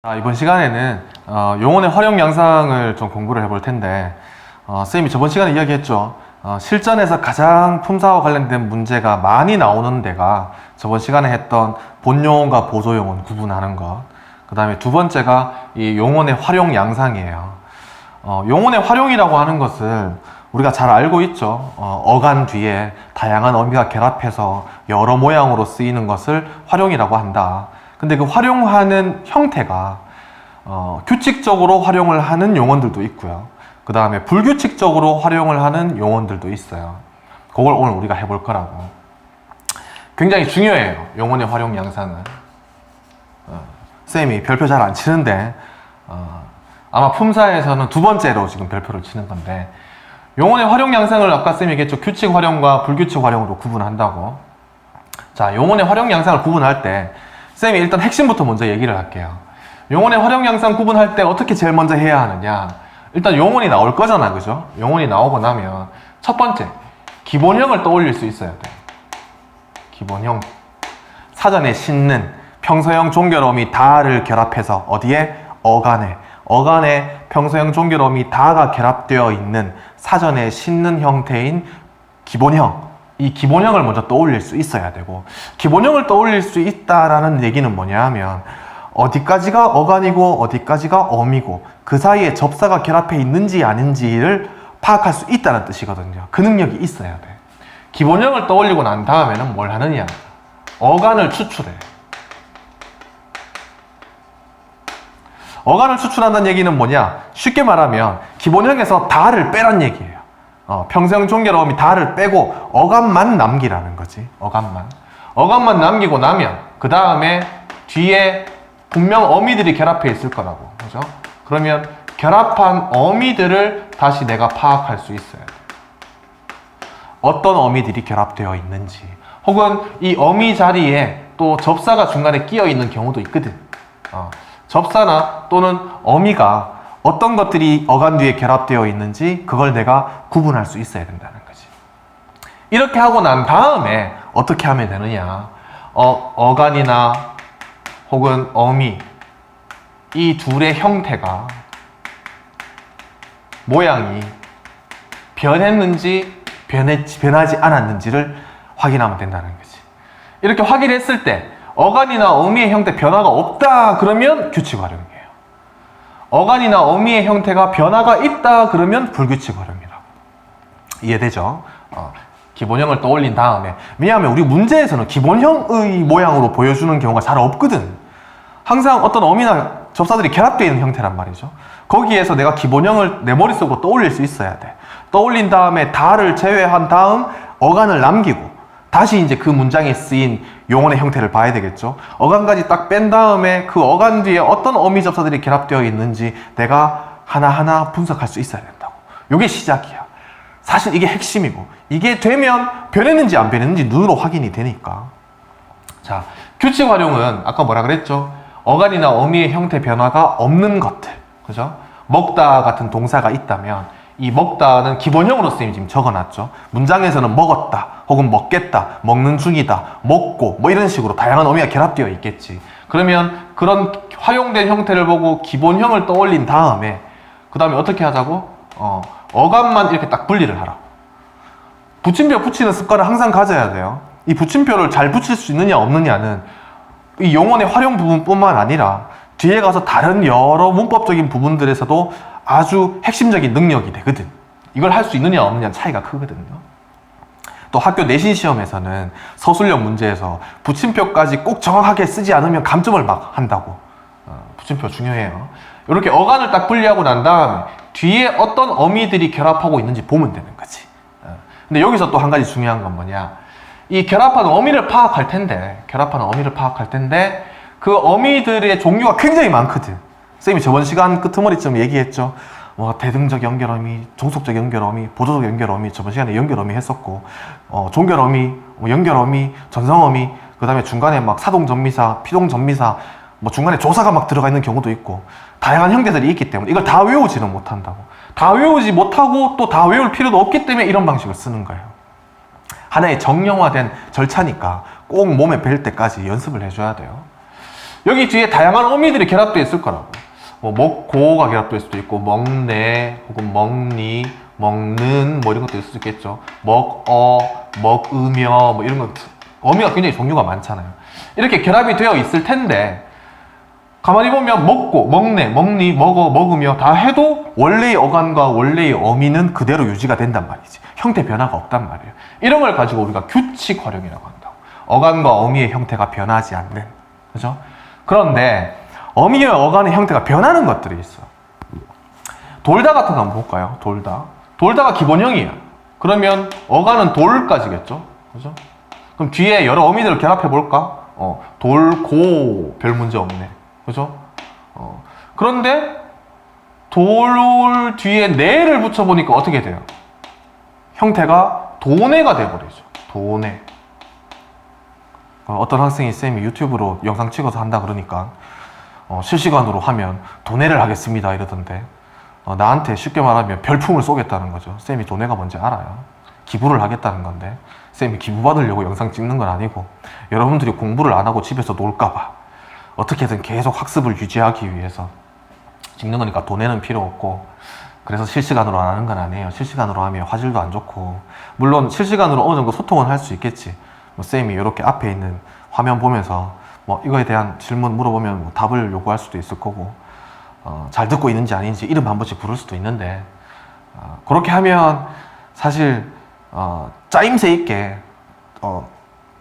이번 시간에는 용언의 활용 양상을 좀 공부를 해볼 텐데 쌤이 저번 시간에 이야기했죠. 실전에서 가장 품사와 관련된 문제가 많이 나오는 데가 저번 시간에 했던 본용언과 보조용언 구분하는 것, 그 다음에 두 번째가 이 용언의 활용 양상이에요. 용언의 활용이라고 하는 것을 우리가 잘 알고 있죠. 어간 뒤에 다양한 어미가 결합해서 여러 모양으로 쓰이는 것을 활용이라고 한다. 근데 그 활용하는 형태가 규칙적으로 활용을 하는 용언들도 있고요. 그 다음에 불규칙적으로 활용을 하는 용언들도 있어요. 그걸 오늘 우리가 해볼 거라고. 굉장히 중요해요. 용언의 활용 양상은. 쌤이 별표 잘 안 치는데 아마 품사에서는 두 번째로 지금 별표를 치는 건데, 용언의 활용 양상을 아까 쌤이 얘기했죠. 규칙 활용과 불규칙 활용으로 구분한다고. 자, 용언의 활용 양상을 구분할 때 쌤이 일단 핵심부터 먼저 얘기를 할게요. 용언의 활용 양상 구분할 때 어떻게 제일 먼저 해야 하느냐. 일단 용언이 나올 거잖아, 그죠? 용언이 나오고 나면 첫 번째, 기본형을 떠올릴 수 있어야 돼. 기본형. 사전에 싣는 평서형 종결어미 다를 결합해서 어디에? 어간에. 어간에 평서형 종결어미 다가 결합되어 있는 사전에 싣는 형태인 기본형. 이 기본형을 먼저 떠올릴 수 있어야 되고, 기본형을 떠올릴 수 있다라는 얘기는 뭐냐 하면 어디까지가 어간이고 어디까지가 어미고 그 사이에 접사가 결합해 있는지 아닌지를 파악할 수 있다는 뜻이거든요. 그 능력이 있어야 돼. 기본형을 떠올리고 난 다음에는 뭘 하느냐? 어간을 추출해. 어간을 추출한다는 얘기는 뭐냐? 쉽게 말하면 기본형에서 다를 빼란 얘기예요. 평서형 종결어미 다를 빼고 어간만 남기라는 거지. 어간만 남기고 나면 그 다음에 뒤에 분명 어미들이 결합해 있을 거라고. 그죠? 그러면 결합한 어미들을 다시 내가 파악할 수 있어요. 어떤 어미들이 결합되어 있는지, 혹은 이 어미 자리에 또 접사가 중간에 끼어 있는 경우도 있거든. 접사나 또는 어미가 어떤 것들이 어간 뒤에 결합되어 있는지 그걸 내가 구분할 수 있어야 된다는 거지. 이렇게 하고 난 다음에 어떻게 하면 되느냐? 어간이나 혹은 어미, 이 둘의 형태가, 모양이 변했는지 변하지 않았는지를 확인하면 된다는 거지. 이렇게 확인했을 때 어간이나 어미의 형태 변화가 없다 그러면 규칙 활용이에요. 어간이나 어미의 형태가 변화가 있다 그러면 불규칙 활용이라고. 이해되죠? 기본형을 떠올린 다음에, 왜냐하면 우리 문제에서는 기본형의 모양으로 보여주는 경우가 잘 없거든. 항상 어떤 어미나 접사들이 결합되어 있는 형태란 말이죠. 거기에서 내가 기본형을 내 머릿속으로 떠올릴 수 있어야 돼. 떠올린 다음에 다를 제외한 다음 어간을 남기고 다시 이제 그 문장에 쓰인 용언의 형태를 봐야 되겠죠. 어간까지 딱 뺀 다음에 그 어간 뒤에 어떤 어미 접사들이 결합되어 있는지 내가 하나하나 분석할 수 있어야 된다고. 이게 시작이야. 사실 이게 핵심이고, 이게 되면 변했는지 안 변했는지 눈으로 확인이 되니까. 자, 규칙 활용은 아까 뭐라 그랬죠? 어간이나 어미의 형태 변화가 없는 것들, 그죠? 먹다 같은 동사가 있다면 이 먹다는 기본형으로 쌤이 지금 적어놨죠. 문장에서는 먹었다, 혹은 먹겠다, 먹는 중이다, 먹고 뭐 이런 식으로 다양한 어미가 결합되어 있겠지. 그러면 그런 활용된 형태를 보고 기본형을 떠올린 다음에 그 다음에 어떻게 하자고? 어간만 이렇게 딱 분리를 하라고. 붙임표 붙이는 습관을 항상 가져야 돼요. 이 붙임표를 잘 붙일 수 있느냐 없느냐는 이 용언의 활용 부분뿐만 아니라 뒤에 가서 다른 여러 문법적인 부분들에서도 아주 핵심적인 능력이 되거든. 이걸 할 수 있느냐 없느냐 차이가 크거든요. 또 학교 내신 시험에서는 서술형 문제에서 붙임표까지 꼭 정확하게 쓰지 않으면 감점을 막 한다고. 붙임표 중요해요. 이렇게 어간을 딱 분리하고 난 다음에 뒤에 어떤 어미들이 결합하고 있는지 보면 되는 거지. 근데 여기서 또 한 가지 중요한 건 뭐냐? 이 결합하는 어미를 파악할 텐데 그 어미들의 종류가 굉장히 많거든. 쌤이 저번 시간 끄트머리쯤 얘기했죠. 대등적 연결어미, 종속적 연결어미, 보조적 연결어미, 저번 시간에 연결어미 했었고, 종결어미, 연결어미, 전성어미, 그 다음에 중간에 막 사동전미사, 피동전미사, 중간에 조사가 막 들어가 있는 경우도 있고, 다양한 형태들이 있기 때문에 이걸 다 외우지는 못한다고. 다 외우지 못하고 또 다 외울 필요도 없기 때문에 이런 방식을 쓰는 거예요. 하나의 정형화된 절차니까 꼭 몸에 뵐 때까지 연습을 해줘야 돼요. 여기 뒤에 다양한 어미들이 결합되어 있을 거라고. 뭐 먹고가 결합될 수도 있고 먹네 혹은 먹니 먹는 뭐 이런 것도 있을 수 있겠죠. 먹으며 뭐 이런 것 어미가 굉장히 종류가 많잖아요. 이렇게 결합이 되어 있을 텐데 가만히 보면 먹고 먹네 먹니 먹어 먹으며 다 해도 원래의 어간과 원래의 어미는 그대로 유지가 된단 말이지. 형태 변화가 없단 말이에요. 이런 걸 가지고 우리가 규칙 활용이라고 한다고. 어간과 어미의 형태가 변하지 않는, 그죠? 그런데 어미와 어간의 형태가 변하는 것들이 있어. 돌다 같은 거 한번 볼까요? 돌다가 기본형이야. 그러면 어간은 돌까지겠죠, 그죠? 그럼 뒤에 여러 어미들을 결합해 볼까? 돌고 별 문제 없네, 그죠? 그런데 돌 뒤에 네를 붙여보니까 어떻게 돼요? 형태가 도네가 돼버리죠. 도네. 어떤 학생이 쌤이 유튜브로 영상 찍어서 한다 그러니까 실시간으로 하면 도네를 하겠습니다 이러던데 나한테 쉽게 말하면 별풍을 쏘겠다는 거죠. 쌤이 도네가 뭔지 알아요. 기부를 하겠다는 건데 쌤이 기부 받으려고 영상 찍는 건 아니고 여러분들이 공부를 안 하고 집에서 놀까봐 어떻게든 계속 학습을 유지하기 위해서 찍는 거니까 도네는 필요 없고, 그래서 실시간으로 안 하는 건 아니에요. 실시간으로 하면 화질도 안 좋고, 물론 실시간으로 어느 정도 소통은 할 수 있겠지. 뭐 쌤이 이렇게 앞에 있는 화면 보면서 뭐 이거에 대한 질문 물어보면 뭐 답을 요구할 수도 있을 거고, 잘 듣고 있는지 아닌지 이름 한 번씩 부를 수도 있는데, 그렇게 하면 사실 짜임새 있게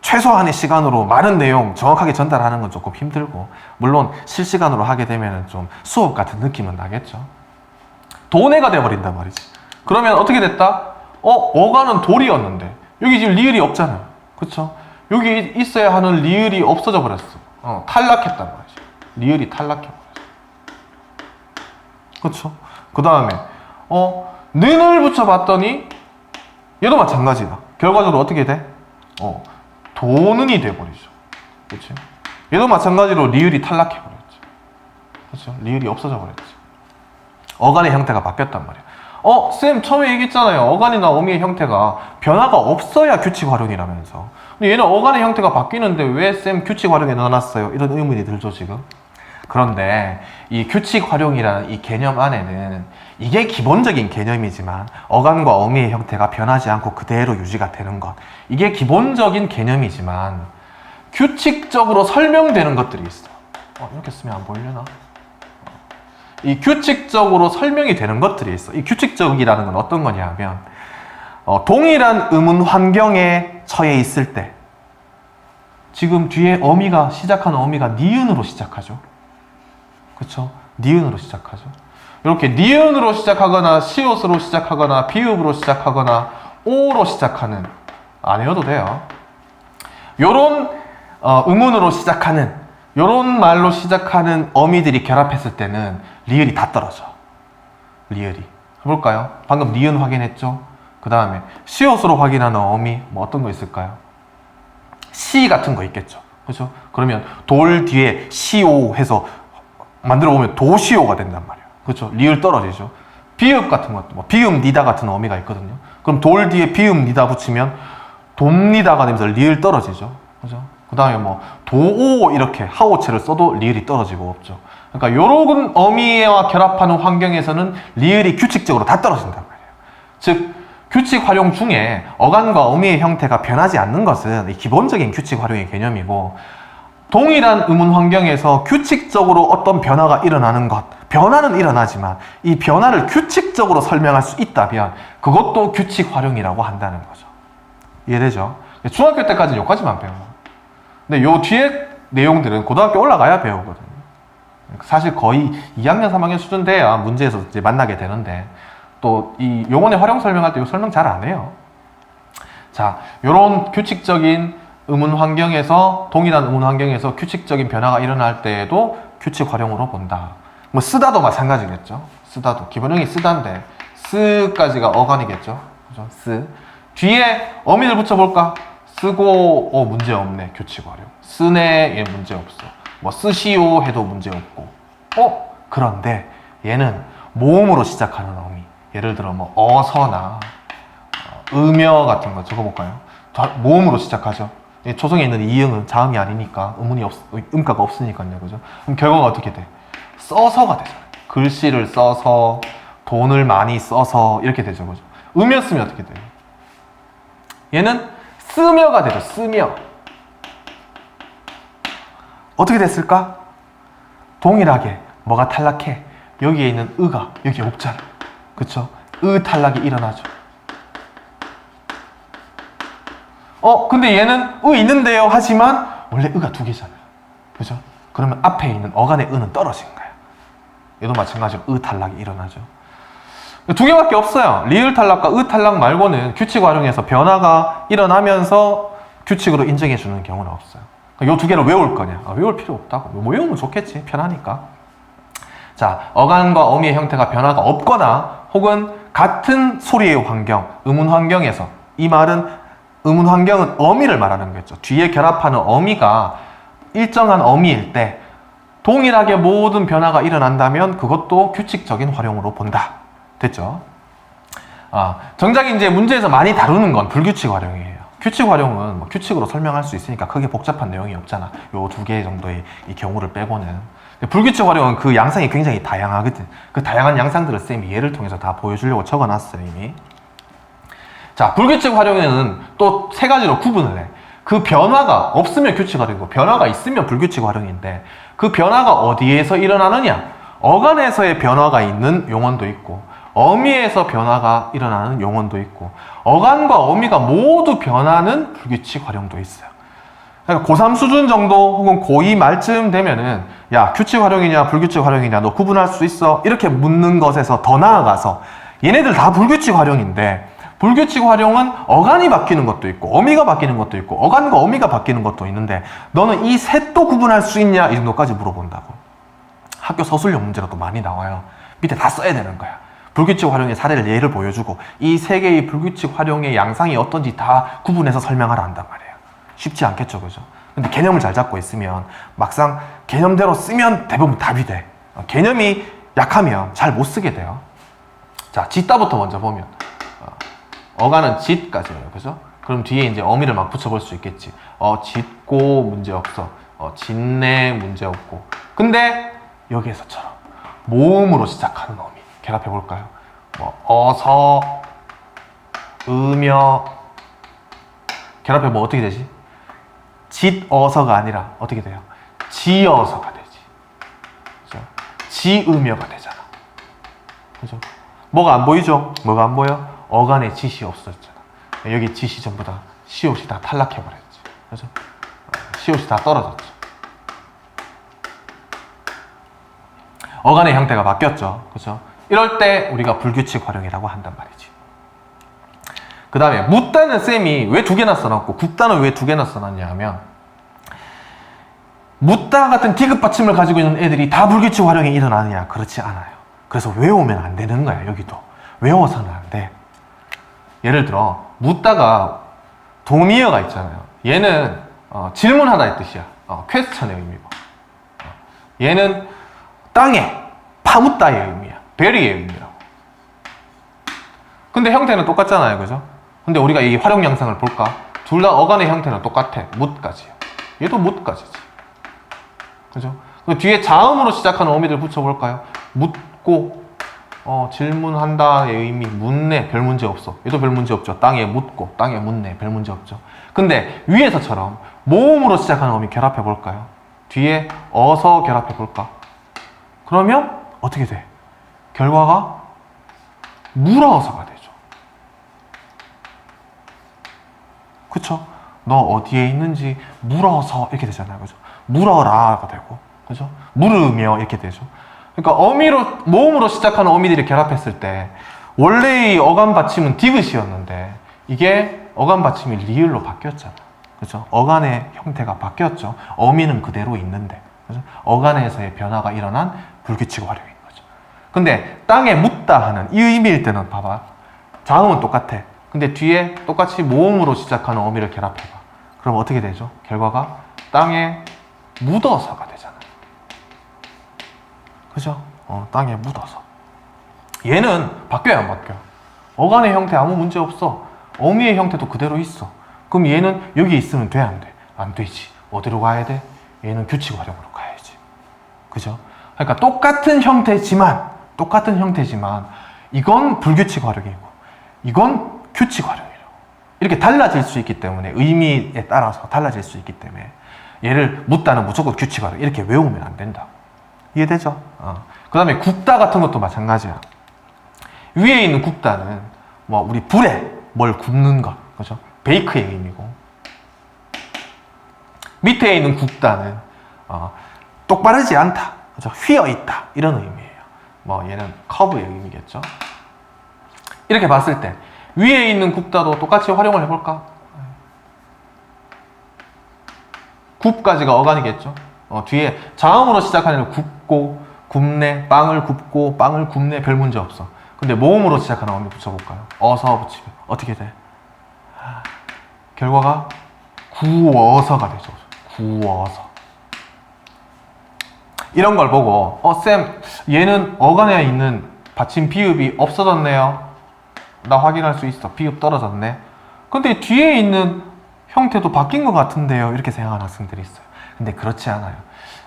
최소한의 시간으로 많은 내용 정확하게 전달하는 건 조금 힘들고, 물론 실시간으로 하게 되면 좀 수업 같은 느낌은 나겠죠. 도네가 돼버린단 말이지. 그러면 어떻게 됐다? 어간은 돌이었는데 여기 지금 리을이 없잖아요, 그쵸? 여기 있어야 하는 리을이 없어져 버렸어. 탈락했단 말이지. 리을이 탈락해버렸어, 그쵸? 그 다음에 는을 붙여봤더니 얘도 마찬가지다. 결과적으로 어떻게 돼? 도는이 돼버리죠, 그치? 얘도 마찬가지로 리을이 탈락해버렸죠, 그쵸? 리을이 없어져 버렸지. 어간의 형태가 바뀌었단 말이에요. 쌤 처음에 얘기했잖아요. 어간이나 어미의 형태가 변화가 없어야 규칙 활용이라면서. 근데 얘는 어간의 형태가 바뀌는데 왜 쌤 규칙 활용에 넣어놨어요? 이런 의문이 들죠, 지금. 그런데 이 규칙 활용이라는 이 개념 안에는 이게 기본적인 개념이지만 어간과 어미의 형태가 변하지 않고 그대로 유지가 되는 것, 이게 기본적인 개념이지만 규칙적으로 설명되는 것들이 있어. 이렇게 쓰면 안 보이려나? 이 규칙적으로 설명이 되는 것들이 있어. 이 규칙적이라는 건 어떤 거냐 하면 동일한 음운 환경에 처해 있을 때, 지금 뒤에 어미가 시작하는 어미가 니은으로 시작하죠, 그쵸? 니은으로 시작하죠. 이렇게 니은으로 시작하거나 시옷으로 시작하거나 비읍으로 시작하거나 오로 시작하는, 안 외워도 돼요. 요런 음운으로 시작하는, 요런 말로 시작하는 어미들이 결합했을 때는 리을이 다 떨어져. 리을이. 해볼까요? 방금 니은 확인했죠? 그 다음에 시옷으로 확인하는 어미 뭐 어떤 거 있을까요? 시 같은 거 있겠죠, 그죠? 그러면 돌 뒤에 시오 해서 만들어 보면 도시오가 된단 말이에요, 그렇죠? 리을 떨어지죠. 비읍 같은 것도 뭐 비읍 니다 같은 어미가 있거든요. 그럼 돌 뒤에 비읍 니다 붙이면 돕니다가 되면서 리을 떨어지죠, 그죠? 그 다음에 뭐 도오 이렇게 하오체를 써도 리을이 떨어지고 없죠. 그러니까 요런 어미와 결합하는 환경에서는 리을이 규칙적으로 다 떨어진단 말이에요. 즉 규칙 활용 중에 어간과 어미의 형태가 변하지 않는 것은 기본적인 규칙 활용의 개념이고, 동일한 음운 환경에서 규칙적으로 어떤 변화가 일어나는 것, 변화는 일어나지만 이 변화를 규칙적으로 설명할 수 있다면 그것도 규칙 활용이라고 한다는 거죠. 이해되죠? 중학교 때까지는 여기까지만 배워요. 근데 요 뒤에 내용들은 고등학교 올라가야 배우거든요. 사실 거의 2학년, 3학년 수준 돼야 문제에서 이제 만나게 되는데, 또 이 용언의 활용 설명할 때 이 설명 잘 안 해요. 자, 요런 규칙적인 음운 환경에서, 동일한 음운 환경에서 규칙적인 변화가 일어날 때에도 규칙 활용으로 본다. 뭐 쓰다도 마찬가지겠죠. 쓰다도 기본형이 쓰다인데 쓰까지가 어간이겠죠, 그죠? 쓰 뒤에 어미를 붙여볼까? 쓰고 문제 없네, 규칙 활용. 쓰네, 얘 문제 없어. 뭐 쓰시오 해도 문제 없고. 그런데 얘는 모음으로 시작하는 어미, 예를 들어 뭐 어서나 음여 같은 거 적어볼까요? 모음으로 시작하죠. 초성에 있는 이응은 자음이 아니니까 음가가 없으니까요. 그죠? 그럼 결과가 어떻게 돼? 써서가 되잖아요. 글씨를 써서, 돈을 많이 써서 이렇게 되죠. 그죠? 음이었으면 어떻게 돼요? 얘는 쓰며가 되죠. 쓰며. 어떻게 됐을까? 동일하게 뭐가 탈락해? 여기에 있는 의가 여기 없잖아. 그쵸? 의 탈락이 일어나죠. 근데 얘는 의 있는데요 하지만 원래 의가 두 개잖아요. 그죠? 그러면 앞에 있는 어간의 의는 떨어진 거예요. 얘도 마찬가지로 의 탈락이 일어나죠. 두 개밖에 없어요. 리을 탈락과 의 탈락 말고는 규칙 활용에서 변화가 일어나면서 규칙으로 인정해 주는 경우는 없어요. 이 두 개를 외울 거냐? 외울 필요 없다고. 뭐 외우면 좋겠지. 편하니까. 자, 어간과 어미의 형태가 변화가 없거나 혹은 같은 소리의 환경, 음운 환경에서, 이 말은 음운 환경은 어미를 말하는 거겠죠. 뒤에 결합하는 어미가 일정한 어미일 때 동일하게 모든 변화가 일어난다면 그것도 규칙적인 활용으로 본다. 됐죠? 정작 이제 문제에서 많이 다루는 건 불규칙 활용이에요. 규칙 활용은 뭐 규칙으로 설명할 수 있으니까 크게 복잡한 내용이 없잖아. 요 두 개 정도의 이 경우를 빼고는. 불규칙 활용은 그 양상이 굉장히 다양하거든. 그 다양한 양상들을 쌤이 예를 통해서 다 보여주려고 적어놨어요, 이미. 자, 불규칙 활용에는 또 세 가지로 구분을 해. 그 변화가 없으면 규칙 활용이고 변화가 있으면 불규칙 활용인데 그 변화가 어디에서 일어나느냐? 어간에서의 변화가 있는 용언도 있고 어미에서 변화가 일어나는 용언도 있고 어간과 어미가 모두 변하는 불규칙 활용도 있어요. 그러니까 고3 수준 정도 혹은 고2 말쯤 되면은 야, 규칙 활용이냐 불규칙 활용이냐 너 구분할 수 있어? 이렇게 묻는 것에서 더 나아가서 얘네들 다 불규칙 활용인데 불규칙 활용은 어간이 바뀌는 것도 있고 어미가 바뀌는 것도 있고 어간과 어미가 바뀌는 것도 있는데 너는 이 셋도 구분할 수 있냐? 이 정도까지 물어본다고. 학교 서술형 문제로도 많이 나와요. 밑에 다 써야 되는 거야. 불규칙 활용의 사례를 예를 보여주고 이 세 개의 불규칙 활용의 양상이 어떤지 다 구분해서 설명하라 한단 말이에요. 쉽지 않겠죠, 그죠? 근데 개념을 잘 잡고 있으면 막상 개념대로 쓰면 대부분 답이 돼. 개념이 약하면 잘 못 쓰게 돼요. 자, 짓다부터 먼저 보면 어간은 짓까지예요, 그죠? 그럼 뒤에 이제 어미를 막 붙여볼 수 있겠지. 짓고 문제 없어. 짓네 문제 없고. 근데 여기에서처럼 모음으로 시작하는 어미 결합해 볼까요? 어서, 으며 결합해 뭐 어떻게 되지? 짓어서가 아니라 어떻게 돼요? 지어서가 되지. 그죠? 지으며가 되잖아. 그죠? 뭐가 안 보이죠? 뭐가 안 보여? 어간에 짓이 없었잖아. 여기 짓이 전부 다 시옷이 다 탈락해 버렸지. 그죠? 시옷이 다 떨어졌죠. 어간의 형태가 바뀌었죠. 그죠? 이럴 때 우리가 불규칙 활용이라고 한단 말이지. 그 다음에 묻다는 쌤이 왜 두 개나 써놨고 굽다는 왜 두 개나 써놨냐 하면 묻다 같은 디귿 받침을 가지고 있는 애들이 다 불규칙 활용이 일어나느냐? 그렇지 않아요. 그래서 외우면 안 되는 거야. 여기도 외워서는 안 돼. 예를 들어 묻다가 동미어가 있잖아요. 얘는 질문하다의 뜻이야. 퀘스천의 의미고 얘는 땅에 파묻다의 의미야. 베리의 의미라고. 근데 형태는 똑같잖아요, 그죠? 근데 우리가 이 활용 양상을 볼까? 둘 다 어간의 형태는 똑같아. 묻까지요. 얘도 묻까지지. 그죠? 그 뒤에 자음으로 시작하는 어미들 붙여볼까요? 묻고, 질문한다의 의미, 묻네, 별 문제 없어. 얘도 별 문제 없죠. 땅에 묻고, 땅에 묻네, 별 문제 없죠. 근데 위에서처럼 모음으로 시작하는 어미 결합해볼까요? 뒤에 어서 결합해볼까? 그러면 어떻게 돼? 결과가 물어서가 되죠. 그쵸? 너 어디에 있는지 물어서 이렇게 되잖아요. 그죠? 물어라가 되고, 그죠? 물으며 이렇게 되죠. 그러니까 어미로, 모음으로 시작하는 어미들이 결합했을 때 원래의 어간 받침은 디귿이었는데 이게 어간 받침이 리을로 바뀌었잖아. 그죠? 어간의 형태가 바뀌었죠. 어미는 그대로 있는데. 그죠? 어간에서의 변화가 일어난 불규칙 활용인 거죠. 근데 땅에 묻다 하는 이 의미일 때는 봐봐. 자음은 똑같아. 근데 뒤에 똑같이 모음으로 시작하는 어미를 결합해봐. 그럼 어떻게 되죠? 결과가 땅에 묻어서가 되잖아. 그죠? 땅에 묻어서. 얘는 바뀌어야 안 바뀌어. 어간의 형태 아무 문제 없어. 어미의 형태도 그대로 있어. 그럼 얘는 여기 있으면 돼, 안 돼? 안 되지. 어디로 가야 돼? 얘는 규칙 활용으로 가야지. 그죠? 그러니까 똑같은 형태지만 이건 불규칙 활용이고 이건 규칙 활용이라고. 이렇게 달라질 수 있기 때문에 의미에 따라서 달라질 수 있기 때문에 얘를 묻다는 무조건 규칙 활용 이렇게 외우면 안 된다. 이해되죠? 그 다음에 굽다 같은 것도 마찬가지야. 위에 있는 굽다는 뭐 우리 불에 뭘 굽는 것, 그죠? 베이크의 의미고 밑에 있는 굽다는 똑바르지 않다, 그죠? 휘어 있다 이런 의미예요. 뭐 얘는 커브의 의미겠죠. 이렇게 봤을 때 위에 있는 굽다도 똑같이 활용을 해볼까? 굽까지가 어간이겠죠. 뒤에 자음으로 시작하는 굽고 굽네, 빵을 굽고 빵을 굽네 별 문제 없어. 근데 모음으로 시작하는 어미 붙여볼까요? 어서 붙이면 어떻게 돼? 결과가 구워서가 되죠. 구워서. 이런 걸 보고 쌤 얘는 어간에 있는 받침 비읍이 없어졌네요. 나 확인할 수 있어. 비읍 떨어졌네. 근데 뒤에 있는 형태도 바뀐 것 같은데요. 이렇게 생각하는 학생들이 있어요. 근데 그렇지 않아요.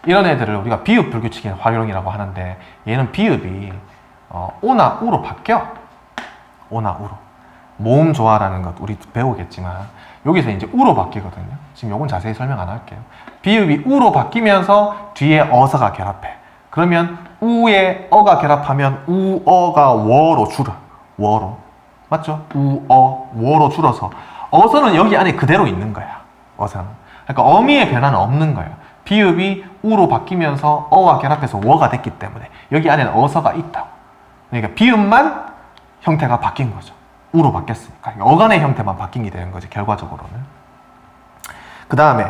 이런 애들을 우리가 비읍 불규칙의 활용이라고 하는데 얘는 비읍이 오나 우로 바뀌어. 오나 우로. 모음 조화라는 것 우리 배우겠지만 여기서 이제 우로 바뀌거든요. 지금 요건 자세히 설명 안 할게요. 비읍이 우로 바뀌면서 뒤에 어서가 결합해. 그러면 우에 어가 결합하면 우어가 워로 줄어. 워로. 맞죠? 우어 워로 줄어서 어서는 여기 안에 그대로 있는 거야. 어서는. 그러니까 어미의 변화는 없는 거예요. 비읍이 우로 바뀌면서 어와 결합해서 워가 됐기 때문에 여기 안에는 어서가 있다고. 그러니까 비읍만 형태가 바뀐 거죠. 우로 바뀌었으니까. 어간의 형태만 바뀐 게 되는 거지, 결과적으로는. 그 다음에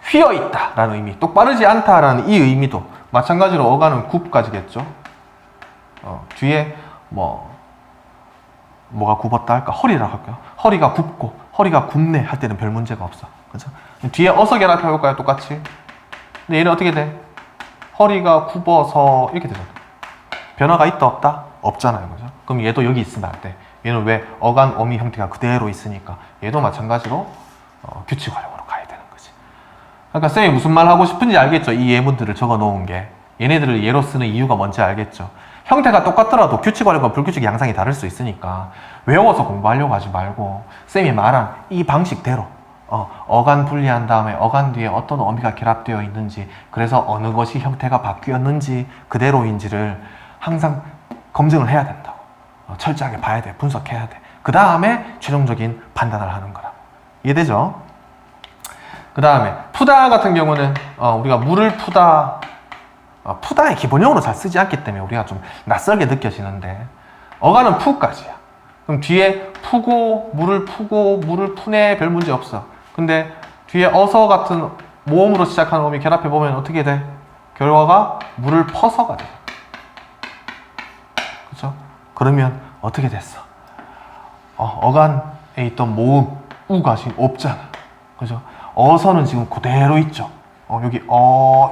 휘어 있다라는 의미, 똑바르지 않다라는 이 의미도 마찬가지로 어간은 굽까지겠죠. 뒤에 뭐가 굽었다 할까? 허리라고 할까요? 허리가 굽고 허리가 굽네 할 때는 별 문제가 없어. 그죠? 뒤에 어서 결합해볼까요? 똑같이. 근데 얘는 어떻게 돼? 허리가 굽어서 이렇게 되잖아. 변화가 있다 없다? 없잖아요. 그죠? 그럼 얘도 여기 있으면 안 돼. 얘는 왜 어간 어미 형태가 그대로 있으니까 얘도 마찬가지로 규칙 활용으로 가야 되는 거지. 그러니까 쌤이 무슨 말 하고 싶은지 알겠죠? 이 예문들을 적어 놓은 게. 얘네들을 예로 쓰는 이유가 뭔지 알겠죠? 형태가 똑같더라도 규칙 활용과 불규칙 양상이 다를 수 있으니까 외워서 공부하려고 하지 말고 쌤이 말한 이 방식대로 어간 분리한 다음에 어간 뒤에 어떤 어미가 결합되어 있는지, 그래서 어느 것이 형태가 바뀌었는지 그대로인지를 항상 검증을 해야 된다고. 철저하게 봐야 돼. 분석해야 돼. 그 다음에 최종적인 판단을 하는 거라. 이해되죠? 그 다음에 푸다 같은 경우는 우리가 물을 푸다, 푸다의 기본형으로 잘 쓰지 않기 때문에 우리가 좀 낯설게 느껴지는데 어간은 푸까지야. 그럼 뒤에 푸고 물을 푸네 별 문제 없어. 근데 뒤에 어서 같은 모음으로 시작하는 어미 결합해보면 어떻게 돼? 결과가 물을 퍼서가 돼. 그죠? 그러면 어떻게 됐어? 어간에 있던 모음 우가 지금 없잖아. 그죠? 어서는 지금 그대로 있죠. 여기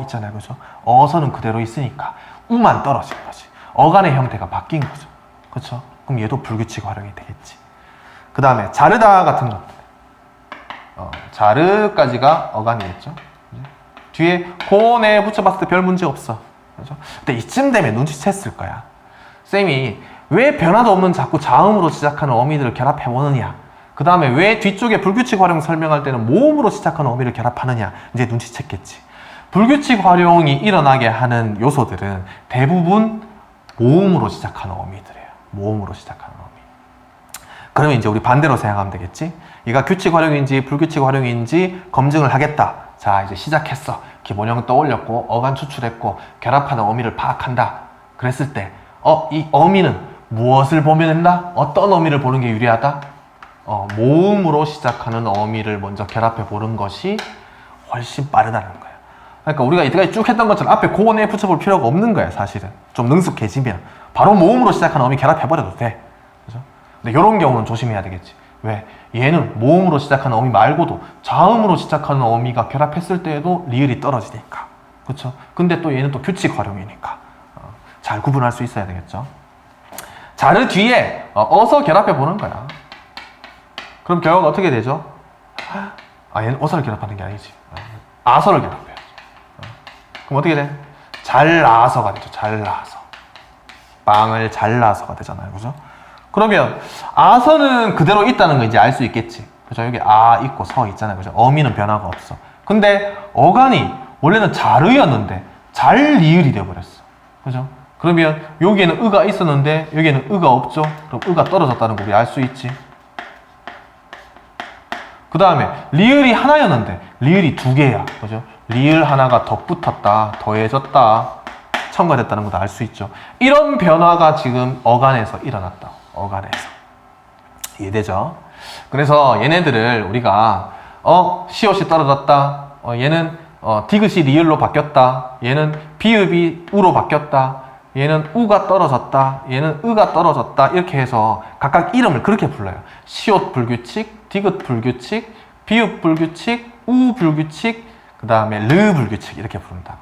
있잖아요. 그죠? 어서는 그대로 있으니까 우만 떨어진 거지. 어간의 형태가 바뀐 거죠. 그렇죠? 그럼 얘도 불규칙 활용이 되겠지. 그 다음에 자르다 같은 것. 자르까지가 어간이겠죠. 뒤에 고에 붙여봤을 때 별 문제 없어. 그죠? 근데 이쯤 되면 눈치챘을 거야. 쌤이 왜 변화도 없는 자꾸 자음으로 시작하는 어미들을 결합해보느냐, 그 다음에 왜 뒤쪽에 불규칙 활용 설명할 때는 모음으로 시작하는 어미를 결합하느냐, 이제 눈치챘겠지. 불규칙 활용이 일어나게 하는 요소들은 대부분 모음으로 시작하는 어미들이에요. 모음으로 시작하는 어미. 그러면 이제 우리 반대로 생각하면 되겠지. 얘가 규칙 활용인지 불규칙 활용인지 검증을 하겠다. 자, 이제 시작했어. 기본형 떠올렸고 어간 추출했고 결합하는 어미를 파악한다. 그랬을 때 이 어미는 무엇을 보면 된다? 어떤 어미를 보는 게 유리하다? 모음으로 시작하는 어미를 먼저 결합해 보는 것이 훨씬 빠르다는 거야. 그러니까 우리가 이때까지 쭉 했던 것처럼 앞에 고온에 붙여볼 필요가 없는 거야. 사실은 좀 능숙해지면 바로 모음으로 시작하는 어미 결합해 버려도 돼. 그죠? 근데 이런 경우는 조심해야 되겠지. 왜? 얘는 모음으로 시작하는 어미 말고도 자음으로 시작하는 어미가 결합했을 때에도 리을이 떨어지니까. 그렇죠? 근데 또 얘는 또 규칙 활용이니까 잘 구분할 수 있어야 되겠죠. 자르 뒤에 어서 결합해 보는 거야. 그럼 결과가 어떻게 되죠? 얘는 어서를 결합하는 게 아니지. 아서를 결합해야지. 그럼 어떻게 돼? 잘라서가 되죠. 잘라서. 빵을 잘라서가 되잖아요. 그죠? 그러면 아서는 그대로 있다는 거 이제 알 수 있겠지. 그죠? 여기 아 있고 서 있잖아요. 그죠? 어미는 변화가 없어. 근데 어간이 원래는 잘의였는데 잘리을이 되어버렸어. 그죠? 그러면 여기에는 의가 있었는데 여기에는 의가 없죠. 그럼 의가 떨어졌다는 거 우리 알 수 있지. 그 다음에 리을이 하나였는데 리을이 두 개야. 그죠? 리을 하나가 덧붙었다, 더해졌다, 첨가됐다는 것도 알 수 있죠. 이런 변화가 지금 어간에서 일어났다. 어간에서. 이해되죠? 그래서 얘네들을 우리가 시옷이 떨어졌다. 얘는 디귿이 리을로 바뀌었다. 얘는 비읍이 우로 바뀌었다. 얘는 우가 떨어졌다. 얘는 의가 떨어졌다. 이렇게 해서 각각 이름을 그렇게 불러요. 시옷 불규칙, 디귿 불규칙, 비읍 불규칙, 우 불규칙, 그 다음에 르 불규칙 이렇게 부른다.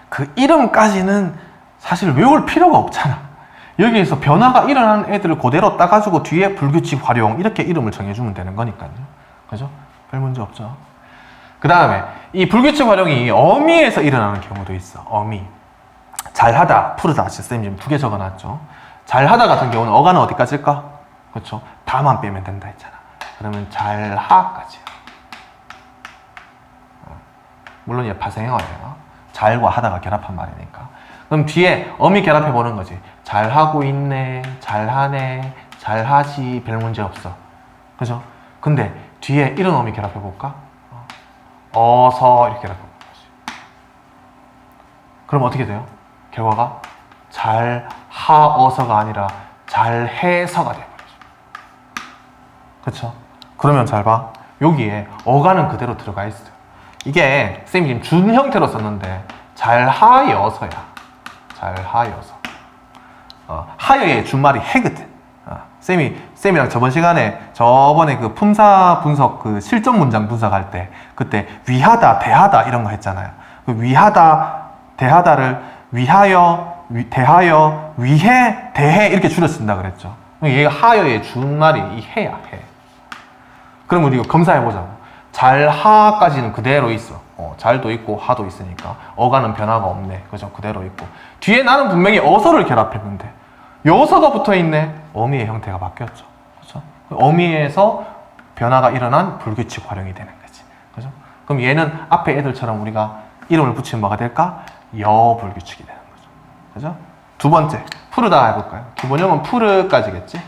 그 이름까지는 사실 외울 필요가 없잖아. 여기에서 변화가 일어나는 애들을 그대로 따가지고 뒤에 불규칙 활용 이렇게 이름을 정해주면 되는 거니까요. 그죠? 별 문제 없죠. 그 다음에 이 불규칙 활용이 어미에서 일어나는 경우도 있어. 어미. 잘하다, 푸르다. 선생님 지금 두 개 적어놨죠. 잘하다 같은 경우는 어간은 어디까지일까? 그렇죠. 다만 빼면 된다 했잖아. 그러면 잘하까지야. 물론 얘 파생어예요. 잘과 하다가 결합한 말이니까. 그럼 뒤에 어미 결합해 보는 거지. 잘하고 있네, 잘하네, 잘하지, 별 문제 없어. 그죠? 근데 뒤에 이런 어미 결합해 볼까? 어서 이렇게 결합해 보는 거지. 그럼 어떻게 돼요? 결과가 잘하어서가 아니라 잘해서가 돼버리죠. 그쵸? 그러면 잘 봐. 여기에 어간은 그대로 들어가 있어요. 이게 쌤이 지금 준 형태로 썼는데 잘하여서야. 잘하여서. 하여의 준말이 해거든. 쌤이랑 저번에 그 품사 분석 그 실전 문장 분석할 때 그때 위하다, 대하다 이런 거 했잖아요. 그 위하다, 대하다를 위하여, 대하여, 위해, 대해 이렇게 줄여 쓴다 그랬죠. 얘가 하여의 준말이 이 해야, 해. 그럼 우리 이거 검사해보자고. 잘하까지는 그대로 있어. 잘도 있고 하도 있으니까 어간은 변화가 없네. 그죠? 그대로 있고 뒤에 나는 분명히 어서를 결합했는데 여서가 붙어있네. 어미의 형태가 바뀌었죠. 그죠? 어미에서 변화가 일어난 불규칙 활용이 되는 거지. 그죠? 그럼 얘는 앞에 애들처럼 우리가 이름을 붙이면 뭐가 될까? 여불규칙이 되는 거죠. 그죠? 두 번째, 푸르다 해볼까요? 기본형은 푸르까지겠지?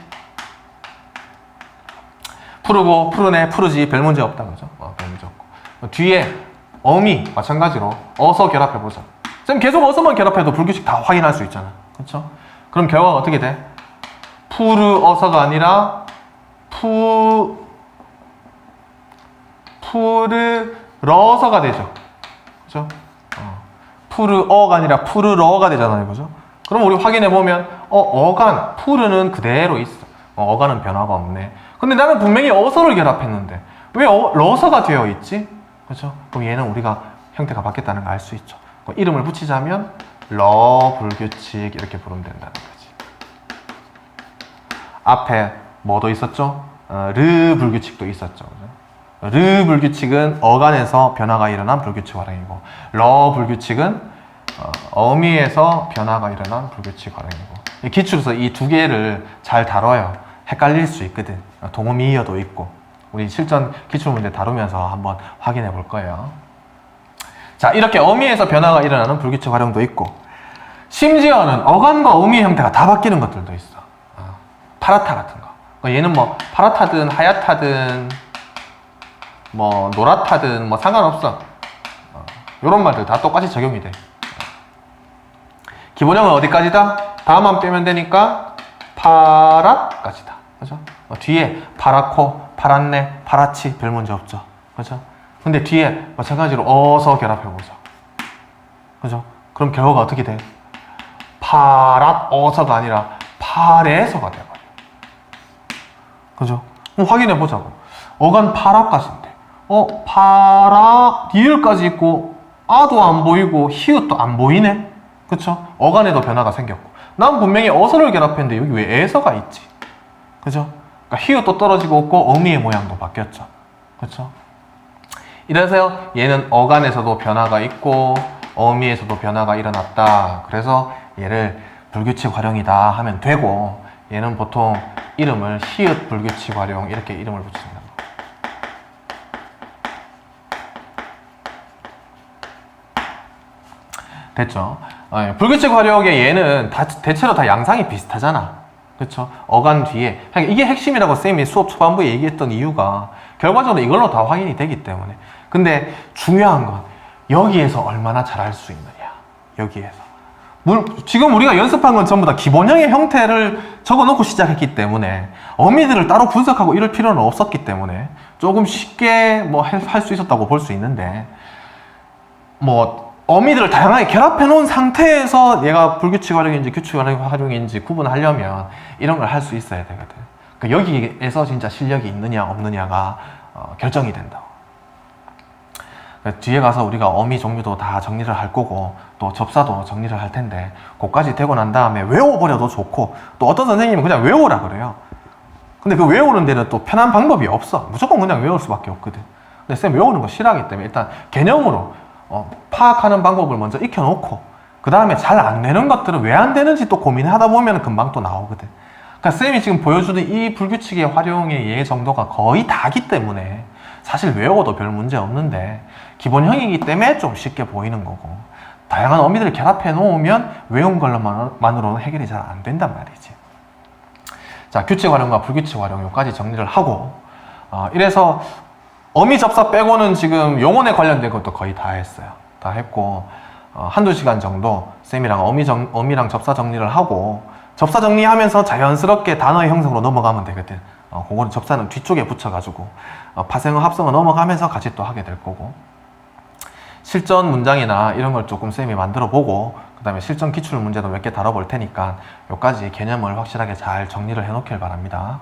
푸르고, 푸르네, 푸르지, 별 문제 없다. 그죠? 별 문제 없고. 뒤에 어미, 마찬가지로 어서 결합해보자. 쌤 계속 어서만 결합해도 불규칙 다 확인할 수 있잖아. 그쵸? 그럼 결과가 어떻게 돼? 푸르어서가 아니라 푸르러서가 되죠. 그죠? 푸르어가 아니라 푸르러가 되잖아요. 그죠? 그럼 우리 확인해보면 어간, 푸르는 그대로 있어. 어간은 변화가 없네. 근데 나는 분명히 어서를 결합했는데 왜 러서가 되어 있지? 그죠? 그럼 얘는 우리가 형태가 바뀌었다는 걸 알 수 있죠. 이름을 붙이자면 러 불규칙 이렇게 부르면 된다는 거지. 앞에 뭐도 있었죠? 르 불규칙도 있었죠. 그죠? 르 불규칙은 어간에서 변화가 일어난 불규칙 활용이고 러 불규칙은 어미에서 변화가 일어난 불규칙 활용이고 기출에서 이 두 개를 잘 다뤄요. 헷갈릴 수 있거든. 동음이어도 있고 우리 실전 기출문제 다루면서 한번 확인해 볼 거예요. 자, 이렇게 어미에서 변화가 일어나는 불규칙 활용도 있고 심지어는 어간과 어미의 형태가 다 바뀌는 것들도 있어. 파라타 같은 거. 얘는 뭐 파라타든 하얗다든 뭐 노랗다든 뭐 상관없어. 요런 말들 다 똑같이 적용이 돼. 기본형은 어디까지다? 다음만 빼면 되니까 파랗까지다. 그죠? 뒤에 파랗고, 파랗네, 파랗지 별 문제 없죠. 그죠? 근데 뒤에 마찬가지로 어서 결합해보자. 그죠? 그럼 결과가 어떻게 돼? 파랗어서가 아니라 파래서가 돼버려. 그죠? 그럼 확인해보자고. 어간 파랗까지인데. 파라, 리을까지 있고, 아도 안 보이고, 히읗도 안 보이네? 그쵸? 어간에도 변화가 생겼고. 난 분명히 어서를 결합했는데 여기 왜 에서가 있지? 그죠? 그러니까 히읗도 떨어지고 없고 어미의 모양도 바뀌었죠. 그렇죠? 이래서 얘는 어간에서도 변화가 있고 어미에서도 변화가 일어났다. 그래서 얘를 불규칙 활용이다 하면 되고, 얘는 보통 이름을 히읗 불규칙 활용 이렇게 이름을 붙입니다. 됐죠? 불규칙 활용의 얘는 대체로 다 양상이 비슷하잖아. 그렇죠? 어간 뒤에 이게 핵심이라고 쌤이 수업 초반부에 얘기했던 이유가 결과적으로 이걸로 다 확인이 되기 때문에. 근데 중요한 건 여기에서 얼마나 잘할 수 있느냐. 여기에서 지금 우리가 연습한 건 전부 다 기본형의 형태를 적어놓고 시작했기 때문에 어미들을 따로 분석하고 이럴 필요는 없었기 때문에 조금 쉽게 뭐 할 수 있었다고 볼 수 있는데, 뭐 어미들을 다양하게 결합해 놓은 상태에서 얘가 불규칙 활용인지 규칙 활용인지 구분하려면 이런 걸 할 수 있어야 되거든. 그러니까 여기에서 진짜 실력이 있느냐 없느냐가 결정이 된다고. 그러니까 뒤에 가서 우리가 어미 종류도 다 정리를 할 거고 또 접사도 정리를 할 텐데, 그것까지 되고 난 다음에 외워버려도 좋고, 또 어떤 선생님은 그냥 외우라 그래요. 근데 그 외우는 데는 또 편한 방법이 없어. 무조건 그냥 외울 수밖에 없거든. 근데 쌤 외우는 거 싫어하기 때문에 일단 개념으로 파악하는 방법을 먼저 익혀놓고, 그 다음에 잘 안 되는 것들은 왜 안 되는지 또 고민하다 보면 금방 또 나오거든. 그러니까 쌤이 지금 보여주는 이 불규칙의 활용의 예 정도가 거의 다기 때문에 사실 외워도 별 문제 없는데, 기본형이기 때문에 좀 쉽게 보이는 거고, 다양한 어미들을 결합해 놓으면 외운 걸로만으로는 해결이 잘 안 된단 말이지. 자, 규칙 활용과 불규칙 활용 여기까지 정리를 하고, 이래서 어미 접사 빼고는 지금 용언에 관련된 것도 거의 다 했어요. 다 했고, 한두 시간 정도 쌤이랑 어미랑 접사 정리를 하고, 접사 정리하면서 자연스럽게 단어의 형성으로 넘어가면 되거든. 그거는 접사는 뒤쪽에 붙여가지고 파생어 합성어 넘어가면서 같이 또 하게 될 거고, 실전 문장이나 이런 걸 조금 쌤이 만들어 보고, 그 다음에 실전 기출 문제도 몇 개 다뤄볼 테니까 여기까지 개념을 확실하게 잘 정리를 해 놓길 바랍니다.